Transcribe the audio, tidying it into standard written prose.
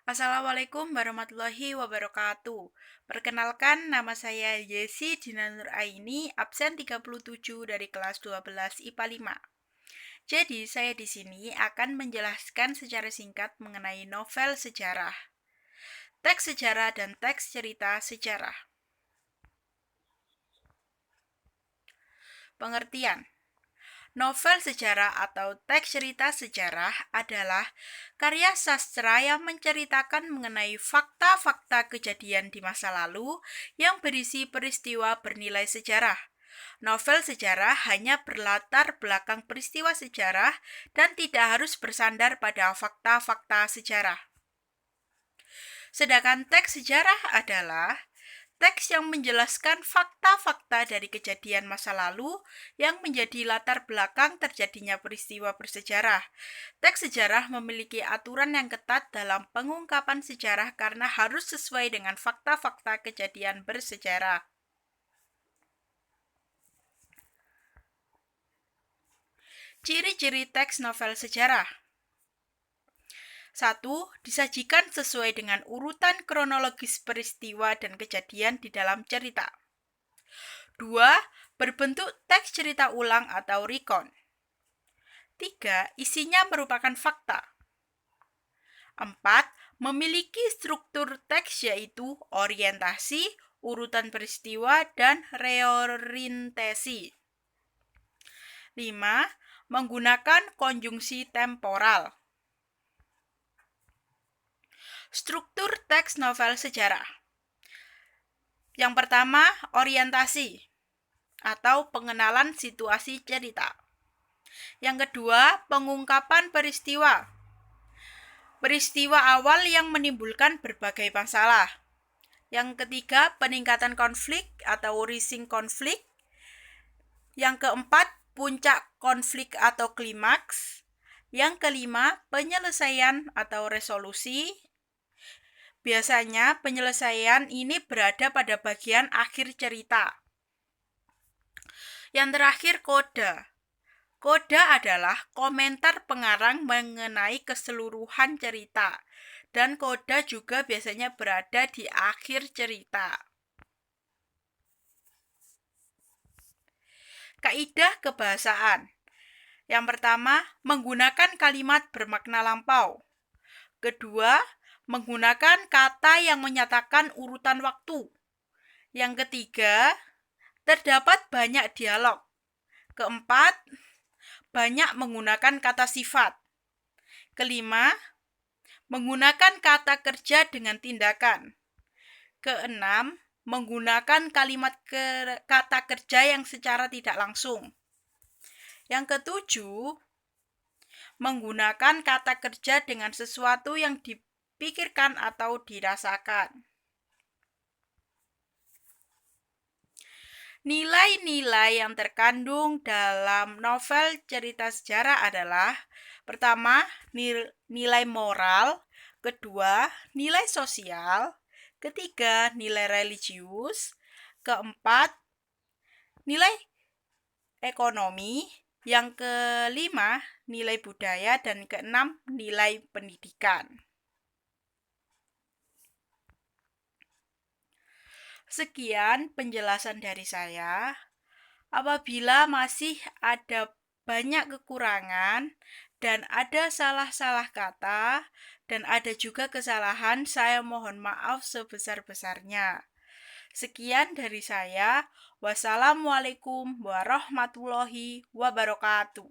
Assalamualaikum warahmatullahi wabarakatuh. Perkenalkan, nama saya Yesi Dina Nuraini, absen 37 dari kelas 12 IPA 5. Jadi, saya di sini akan menjelaskan secara singkat mengenai novel sejarah, teks sejarah dan teks cerita sejarah. Pengertian: novel sejarah atau teks cerita sejarah adalah karya sastra yang menceritakan mengenai fakta-fakta kejadian di masa lalu yang berisi peristiwa bernilai sejarah. Novel sejarah hanya berlatar belakang peristiwa sejarah dan tidak harus bersandar pada fakta-fakta sejarah. Sedangkan teks sejarah adalah teks yang menjelaskan fakta-fakta dari kejadian masa lalu yang menjadi latar belakang terjadinya peristiwa bersejarah. Teks sejarah memiliki aturan yang ketat dalam pengungkapan sejarah karena harus sesuai dengan fakta-fakta kejadian bersejarah. Ciri-ciri teks novel sejarah: 1. Disajikan sesuai dengan urutan kronologis peristiwa dan kejadian di dalam cerita. 2. Berbentuk teks cerita ulang atau recount. 3. Isinya merupakan fakta. 4. Memiliki struktur teks yaitu orientasi, urutan peristiwa, dan reorientasi. 5. Menggunakan konjungsi temporal. Struktur teks novel sejarah. Yang pertama, orientasi atau pengenalan situasi cerita. Yang kedua, pengungkapan peristiwa. Peristiwa awal yang menimbulkan berbagai masalah. Yang ketiga, peningkatan konflik atau rising konflik. Yang keempat, puncak konflik atau klimaks. Yang kelima, penyelesaian atau resolusi. Biasanya penyelesaian ini berada pada bagian akhir cerita. Yang terakhir, koda. Koda adalah komentar pengarang mengenai keseluruhan cerita, dan koda juga biasanya berada di akhir cerita. Kaidah kebahasaan. Yang pertama, menggunakan kalimat bermakna lampau. Kedua, menggunakan kata yang menyatakan urutan waktu. Yang ketiga, terdapat banyak dialog. Keempat, banyak menggunakan kata sifat. Kelima, menggunakan kata kerja dengan tindakan. Keenam, menggunakan kalimat kata kerja yang secara tidak langsung. Yang ketujuh, menggunakan kata kerja dengan sesuatu yang dipikirkan atau dirasakan. Nilai-nilai yang terkandung dalam novel cerita sejarah adalah: pertama, nilai moral. Kedua, nilai sosial. Ketiga, nilai religius. Keempat, nilai ekonomi. Yang kelima, nilai budaya. Dan keenam, nilai pendidikan. Sekian penjelasan dari saya. Apabila masih ada banyak kekurangan dan ada salah-salah kata dan ada juga kesalahan, saya mohon maaf sebesar-besarnya. Sekian dari saya. Wassalamualaikum warahmatullahi wabarakatuh.